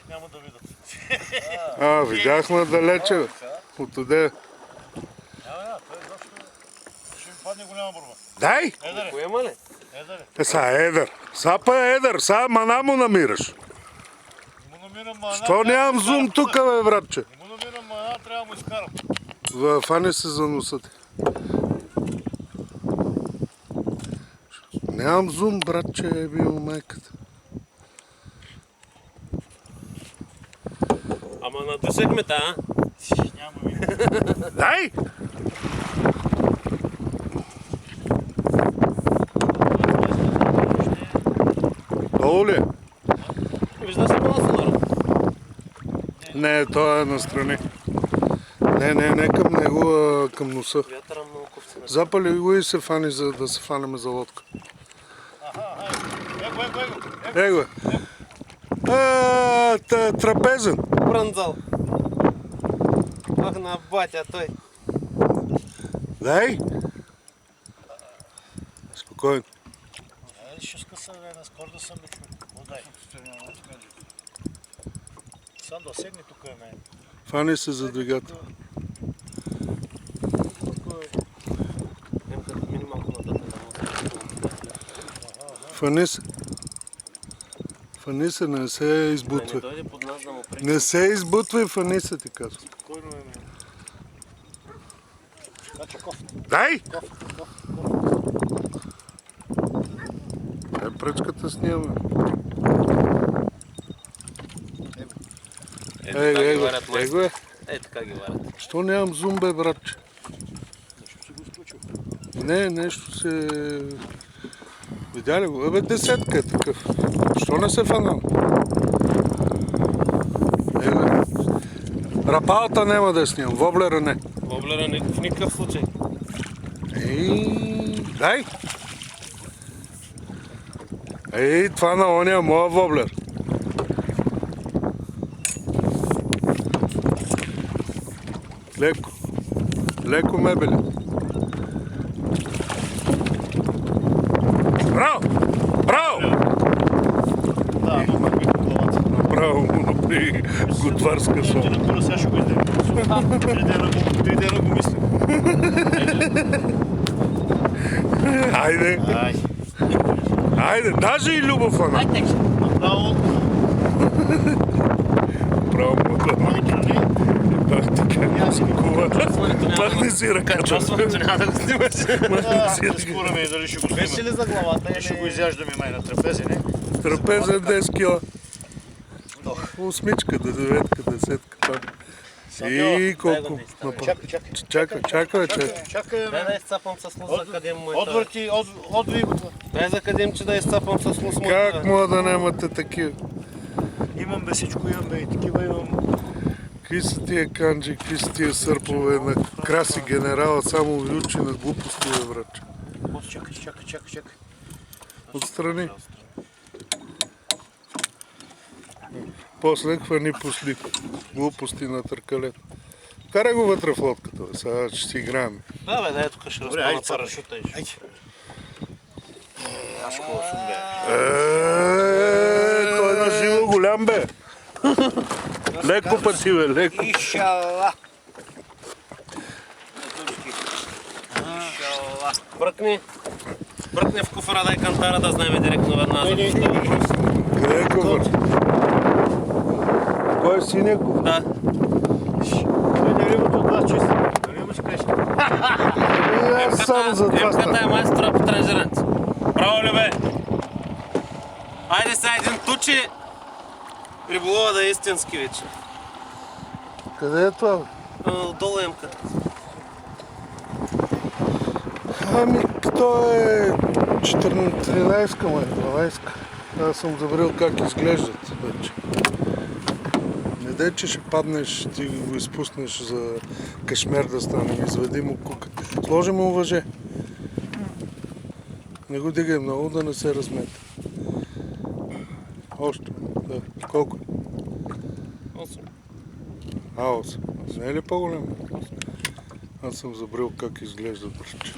Няма да видят. Видяхме далече. От оде. Няма, той изобщо ще ми падне голяма борба. Дай! Поема ли? Едър. Са па едър, са мана му намираш. Му намирам мана. Що нямам зум тук, бе, братче? Не му намирам мана, трябва да му изкарам. Фане се за носа ти. Нямам зум, братче, е бил майката. Ама надусехме та, а? Няма ви. Дай! Долу ли? Вижда се малко народ. Не, той е настрани. Не към него, а към носа. Вятъра много ковци. Запали го и се фани, за да се фанеме за лодка. Его. Трапезен. Брънзал. Ах на батя той. Дай. Спокойно. Ще скъса, наскоро да съм бе. Водай. Сам да седни тук е мен. Фани се за двигател. Фани се. Фани се, не се избутвай. Не се избутвай, фани се, ти казвам. Спокойно е мен. Дай! Пръчката снимаме. Его е. Ей, така ги варят. Що нямам зум, бе, братче? Нещо си го изключил. Не, нещо се... Видя ли го? Десетка е такъв. Що не се фанал? Рапалата няма да снимам, воблера не. Воблера в никакъв случай. Дай! Това на ония моя воблер. Леко. Леко мебели. Браво! Браво! Да, но ме по главата. Браво му направи готварска сол. Ти на сега ще го издем. 3 дена го мисля. Хайде! Хайде, даже и Любов ана. Направо. Браво му да Отстрани. Бах така. Махни си ръката. Чувстването няма да го снимаш. Да скураме и дали ще го Беше снимаме. ли за главата? Ще го изяждаме май на трапези, не? Трапеза 10 кила. Осмичка, деветка, десетка. И колко? Чакай. Чакай, Дай да изцапам с носа, къде му е това. Отвърти, отвий го това. Дай за къде че да изцапам с нос му. Как мога да нямате такива? Имам бе всичко, имам бе и такива имам. Какви са тия канджи, какви са тия сърпове на краси генерала, само ви учи на глупости, бе, братче. Чакай. Отстрани. После хвани пусли. Глупости на търкалет. Карай го вътре в лодката, бе. Сега ще си играем. Да, бе, дай тук ще разпана парашута и ще. Аз хубаво съм бе. Той е на живо голям, бе. Леко пъти, бе, леко. Ишала. Бръкни в куфара, дай кантара да знаем директно веднага за какво въпрос. Къде е куфар? Кой е синия куфар? Да. Той не рибата от вас чисто. Дали имаш клещи? Аз само за това Емката стана. е майстора по тренажеренци. Браво ли бе? Айде сега един тучи. Риболова да е истински вече. Къде е това, бе? Долу емката. Ами, то е 13-ка, май, 12-ка. Аз съм забрал как изглеждат вече. Не дай, че ще паднеш, ти го изпуснеш за кашмер да стане. Изведи му кука. Сложи му въже. Не го дигай много, да не се размете. Още. Да. Колко? 8. 8. Не е ли по-голям? Аз съм забрал как изглежда, братче.